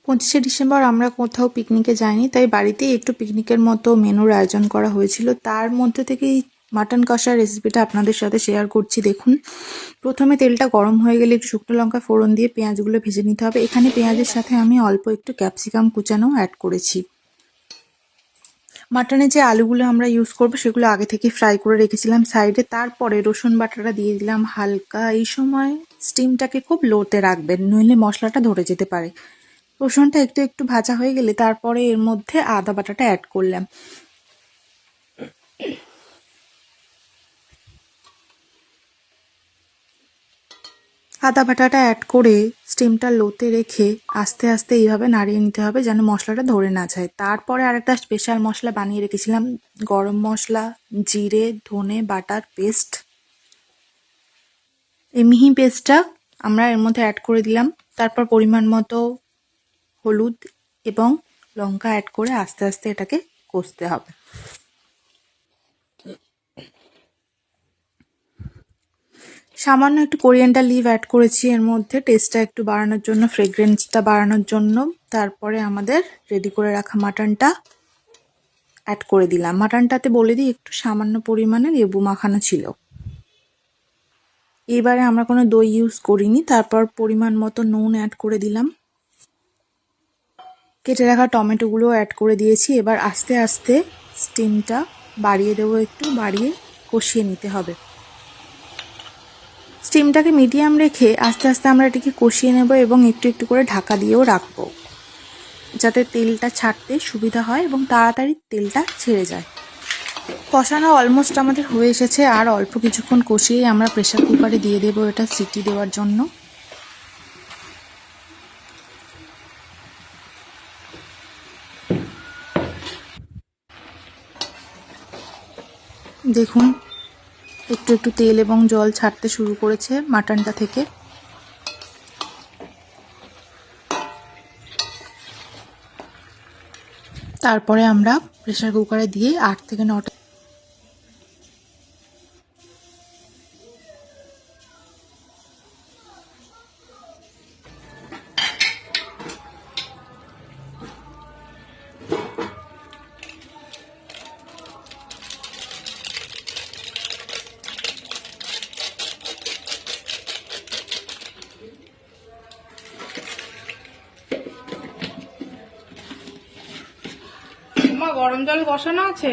25শে December আমরা কোথাও পিকনিকে যাইনি, তাই বাড়িতেই একটু পিকনিকের মতো মেনুর আয়োজন করা হয়েছিল। তার মধ্যে থেকেই মাটন কষার রেসিপিটা আপনাদের সাথে শেয়ার করছি। দেখুন, প্রথমে তেলটা গরম হয়ে গেলে একটু শুকনো লঙ্কা ফোড়ন দিয়ে পেঁয়াজগুলো ভেজে নিতে হবে। এখানে পেঁয়াজের সাথে আমি অল্প একটু ক্যাপসিকাম কুচানো অ্যাড করেছি। মাটনে যে আলুগুলো আমরা ইউজ করবো সেগুলো আগে থেকে ফ্রাই করে রেখেছিলাম সাইডে। তারপরে রসুন বাটাটা দিয়ে দিলাম হালকা। এই সময় স্টিমটাকে খুব লোতে রাখবেন, নইলে মশলাটা ধরে যেতে পারে। রসুনটা একটু একটু ভাজা হয়ে গেলে তারপরে এর মধ্যে আদা বাটাটা অ্যাড করলাম। আদা বাটাটা অ্যাড করে স্টিমটা লোতে রেখে আস্তে আস্তে এইভাবে নাড়িয়ে নিতে হবে যেন মশলাটা ধরে না যায়। তারপরে আরেকটা স্পেশাল মশলা বানিয়ে রেখেছিলাম, গরম মশলা, জিরে, ধনে বাটার পেস্ট। এই মিহি পেস্টটা আমরা এর মধ্যে অ্যাড করে দিলাম। তারপর পরিমাণ মতো হলুদ এবং লঙ্কা অ্যাড করে আস্তে আস্তে এটাকে কষতে হবে। সামান্য একটু কোরিয়ান্ডার লিভ অ্যাড করেছি এর মধ্যে, টেস্টটা একটু বাড়ানোর জন্য, ফ্রেগ্রেন্সটা বাড়ানোর জন্য। তারপরে আমাদের রেডি করে রাখা মাটনটা অ্যাড করে দিলাম। মাটনটাতে বলে দিই একটু সামান্য পরিমাণে লেবু মাখানো ছিল। এবারে আমরা কোনো দই ইউজ করিনি। তারপর পরিমাণ মতো নুন অ্যাড করে দিলাম। কেটে রাখা টমেটোগুলো অ্যাড করে দিয়েছি। এবার আস্তে আস্তে স্টিমটা বাড়িয়ে দেবো, একটু বাড়িয়ে কষিয়ে নিতে হবে। স্টিমটাকে মিডিয়াম রেখে আস্তে আস্তে আমরা এটিকে কষিয়ে নেব এবং একটু একটু করে ঢাকা দিয়েও রাখবো, যাতে তেলটা ছাড়তে সুবিধা হয় এবং তাড়াতাড়ি তেলটা ছেড়ে যায়। কষানো অলমোস্ট আমাদের হয়ে এসেছে। আর অল্প কিছুক্ষণ কষিয়ে আমরা প্রেসার কুকারে দিয়ে দেবো এটা সিটি দেওয়ার জন্য। দেখুন, একটু একটু তেল এবং জল ছাড়তে শুরু করেছে মাটনটা থেকে। তারপরে আমরা প্রেসার কুকারে দিয়ে 8 থেকে 9টা গরম জল বসানো আছে।